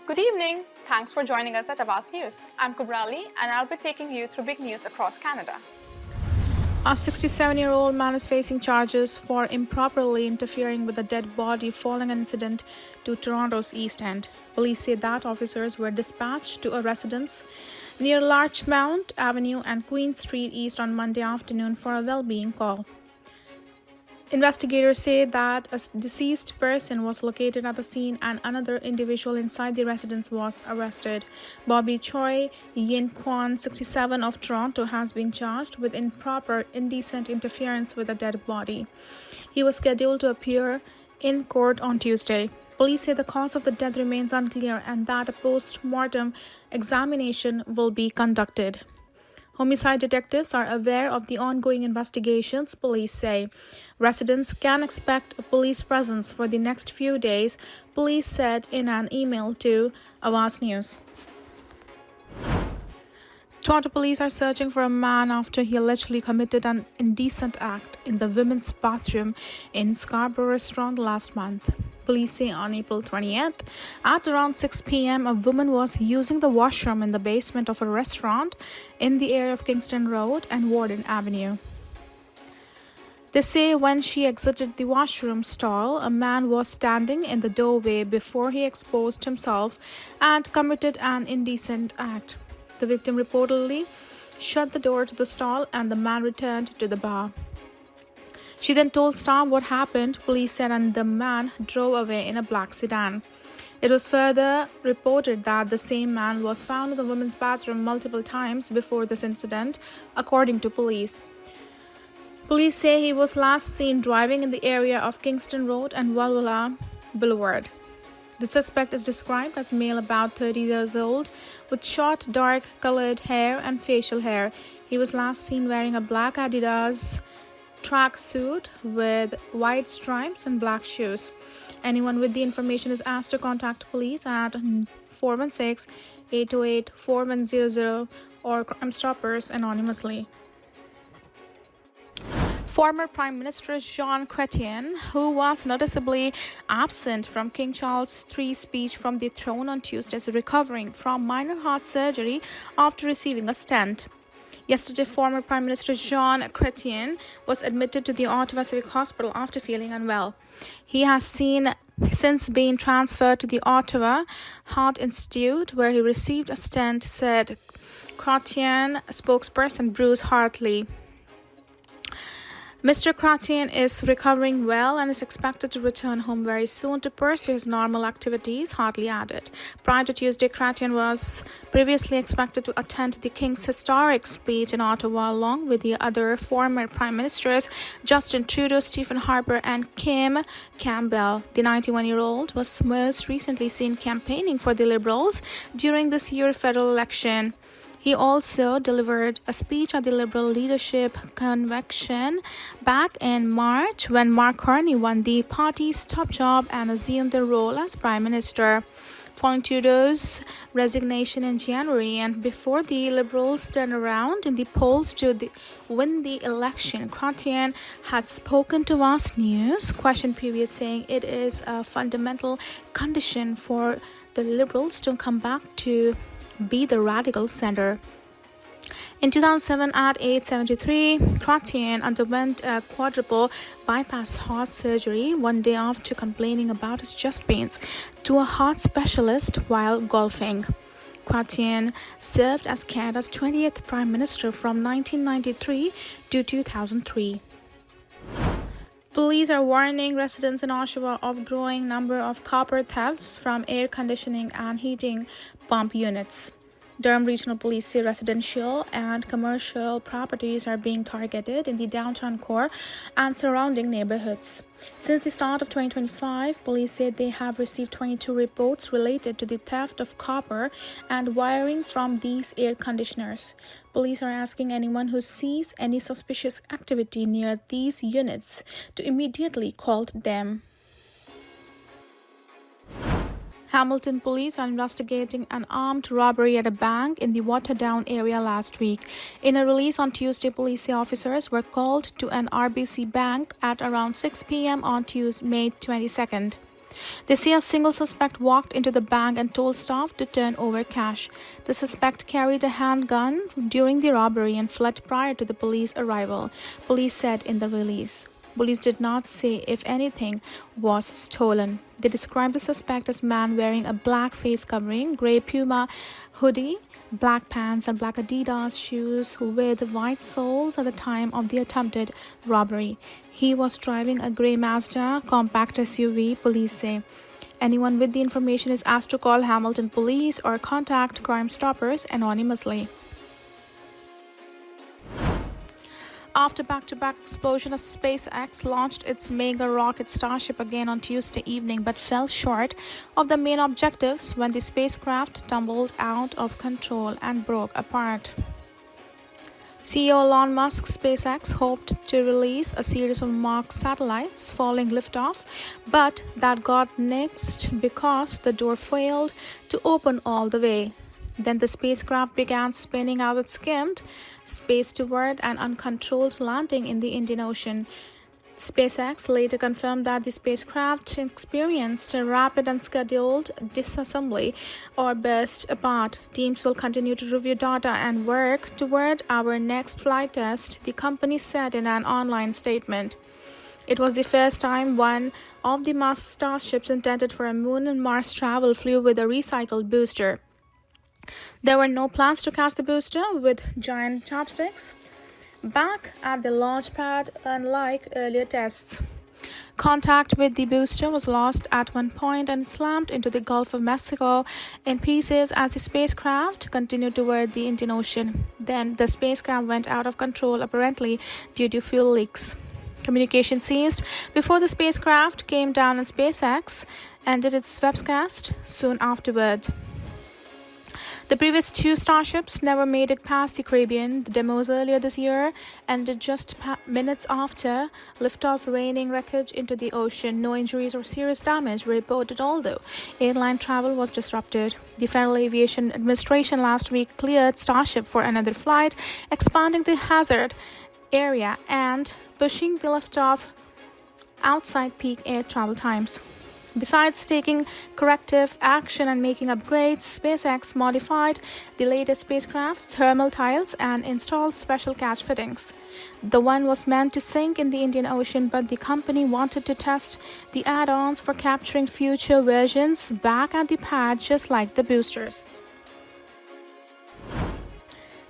Good evening. Thanks for joining us at Awaz News. I'm Kubrali and I'll be taking you through big news across Canada. A 67-year-old man is facing charges for improperly interfering with a dead body following an incident to Toronto's East End. Police say that officers were dispatched to a residence near Larchmont Avenue and Queen Street East on Monday afternoon for a well-being call. Investigators say that a deceased person was located at the scene and another individual inside the residence was arrested. Bobby Choi Yin Kwan, 67, of Toronto, has been charged with improper indecent interference with a dead body. He was scheduled to appear in court on Tuesday. Police say the cause of the death remains unclear and that a post-mortem examination will be conducted. Homicide detectives are aware of the ongoing investigations, police say. Residents can expect a police presence for the next few days, police said in an email to Awaz News. Toronto police are searching for a man after he allegedly committed an indecent act in the women's bathroom in Scarborough restaurant last month. Police say on April 20th, at around 6 p.m., a woman was using the washroom in the basement of a restaurant in the area of Kingston Road and Warden Avenue. They say when she exited the washroom stall, a man was standing in the doorway before he exposed himself and committed an indecent act. The victim reportedly shut the door to the stall and the man returned to the bar. She then told staff what happened, police said, and the man drove away in a black sedan. It was further reported that the same man was found in the women's bathroom multiple times before this incident, according to police. Police say he was last seen driving in the area of Kingston Road and Walwala Boulevard. The suspect is described as male about 30 years old with short, dark-colored hair and facial hair. He was last seen wearing a black Adidas track suit with white stripes and black shoes. Anyone with the information is asked to contact police at 416-828-4100 or Crime Stoppers anonymously. Former Prime Minister Jean Chrétien, who was noticeably absent from King Charles III's speech from the throne on Tuesday, is recovering from minor heart surgery after receiving a stent. Yesterday, former Prime Minister Jean Chrétien was admitted to the Ottawa Civic Hospital after feeling unwell. He has since been transferred to the Ottawa Heart Institute, where he received a stent, said Chrétien spokesperson Bruce Hartley. Mr. Chrétien is recovering well and is expected to return home very soon to pursue his normal activities, Hartley added. Prior to Tuesday, Chrétien was previously expected to attend the King's historic speech in Ottawa along with the other former Prime Ministers, Justin Trudeau, Stephen Harper, and Kim Campbell. The 91-year-old was most recently seen campaigning for the Liberals during this year's federal election. He also delivered a speech at the Liberal Leadership Convention back in March when Mark Carney won the party's top job and assumed the role as Prime Minister. Following Trudeau's resignation in January and before the Liberals turned around in the polls to win the election, Chrétien had spoken to Awaz News question period, saying it is a fundamental condition for the Liberals to come back to be the radical center. In 2007, at age 73, Chrétien underwent a quadruple bypass heart surgery one day after complaining about his chest pains to a heart specialist while golfing. Chrétien served as Canada's 20th Prime Minister from 1993 to 2003. Police are warning residents in Oshawa of growing number of copper thefts from air conditioning and heating pump units. Durham Regional Police say residential and commercial properties are being targeted in the downtown core and surrounding neighborhoods. Since the start of 2025, police said they have received 22 reports related to the theft of copper and wiring from these air conditioners. Police are asking anyone who sees any suspicious activity near these units to immediately call them. Hamilton police are investigating an armed robbery at a bank in the Waterdown area last week. In a release on Tuesday, police officers were called to an RBC bank at around 6 p.m. on Tuesday, May 22nd. They say a single suspect walked into the bank and told staff to turn over cash. The suspect carried a handgun during the robbery and fled prior to the police arrival, police said in the release. Police did not say if anything was stolen. They described the suspect as a man wearing a black face covering, gray Puma hoodie, black pants, and black Adidas shoes with white soles at the time of the attempted robbery. He was driving a gray Mazda compact SUV, police say. Anyone with the information is asked to call Hamilton Police or contact Crime Stoppers anonymously. After back-to-back explosion, SpaceX launched its mega rocket Starship again on Tuesday evening but fell short of the main objectives when the spacecraft tumbled out of control and broke apart. CEO Elon Musk's SpaceX hoped to release a series of mock satellites following liftoff, but that got nixed because the door failed to open all the way. Then the spacecraft began spinning as it skimmed space toward an uncontrolled landing in the Indian Ocean. SpaceX later confirmed that the spacecraft experienced a rapid and scheduled disassembly or burst apart. Teams will continue to review data and work toward our next flight test, the company said in an online statement. It was the first time one of the Musk starships intended for a Moon and Mars travel flew with a recycled booster. There were no plans to catch the booster with giant chopsticks back at the launch pad, unlike earlier tests. Contact with the booster was lost at one point and it slammed into the Gulf of Mexico in pieces as the spacecraft continued toward the Indian Ocean. Then the spacecraft went out of control, apparently due to fuel leaks. Communication ceased before the spacecraft came down, and SpaceX ended its webcast soon afterward. The previous two starships never made it past the Caribbean. The demos earlier this year ended just minutes after liftoff, raining wreckage into the ocean. No injuries or serious damage were reported, although airline travel was disrupted. The Federal Aviation Administration last week cleared Starship for another flight, expanding the hazard area and pushing the liftoff outside peak air travel times. Besides taking corrective action and making upgrades, SpaceX modified the latest spacecraft's thermal tiles and installed special catch fittings. The one was meant to sink in the Indian Ocean, but the company wanted to test the add-ons for capturing future versions back at the pad, just like the boosters.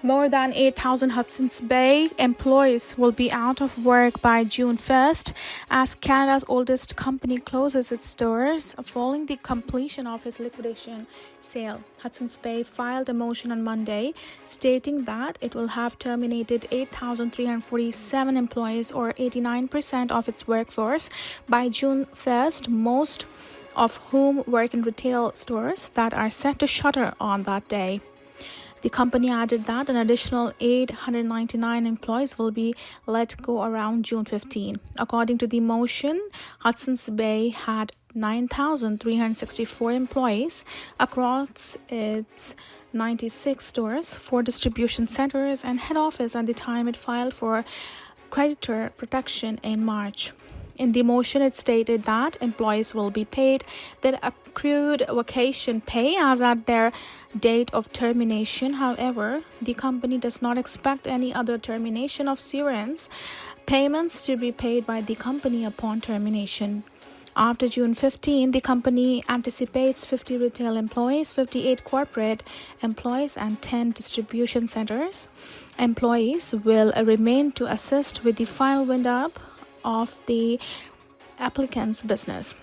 More than 8,000 Hudson's Bay employees will be out of work by June 1st as Canada's oldest company closes its doors following the completion of its liquidation sale. Hudson's Bay filed a motion on Monday stating that it will have terminated 8,347 employees, or 89% of its workforce, by June 1st, most of whom work in retail stores that are set to shutter on that day. The company added that an additional 899 employees will be let go around June 15. According to the motion, Hudson's Bay had 9,364 employees across its 96 stores, 4 distribution centers, and head office at the time it filed for creditor protection in March. In the motion, it stated that employees will be paid their accrued vacation pay as at their date of termination. However, the company does not expect any other termination of severance payments to be paid by the company upon termination. After June 15, the company anticipates 50 retail employees, 58 corporate employees, and 10 distribution centers employees will remain to assist with the final wind-up of the applicant's business.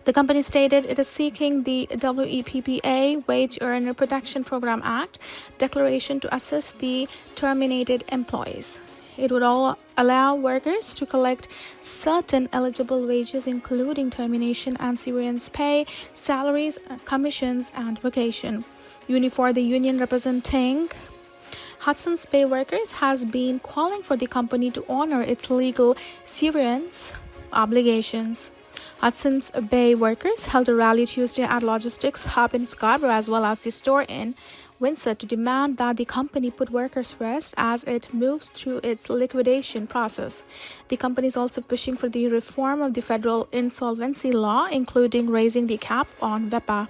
The company stated it is seeking the WEPPA Wage Earner Protection Program Act declaration to assist the terminated employees. It would allow workers to collect certain eligible wages, including termination and severance pay, salaries, commissions, and vacation. Unifor, the union representing Hudson's Bay workers, has been calling for the company to honor its legal severance obligations. Hudson's Bay workers held a rally Tuesday at Logistics Hub in Scarborough, as well as the store in Windsor to demand that the company put workers first as it moves through its liquidation process. The company is also pushing for the reform of the federal insolvency law, including raising the cap on VEPA.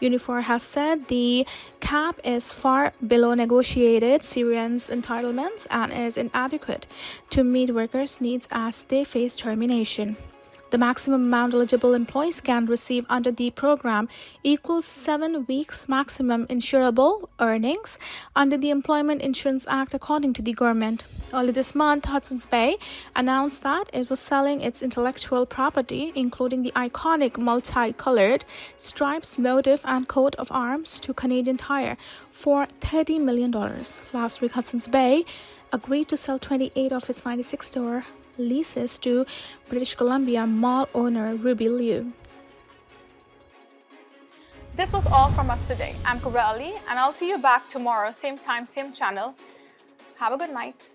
Unifor has said the cap is far below negotiated Syrians' entitlements and is inadequate to meet workers' needs as they face termination. The maximum amount eligible employees can receive under the program equals 7 weeks maximum insurable earnings under the Employment Insurance Act, according to the government. Early this month, Hudson's Bay announced that it was selling its intellectual property, including the iconic multicolored stripes motif and coat of arms, to Canadian Tire for $30 million. Last week, Hudson's Bay agreed to sell 28 of its 96-store leases to British Columbia mall owner Ruby Liu. This was all from us today. I'm Kubra Ali, and I'll see you back tomorrow, same time, same channel. Have a good night.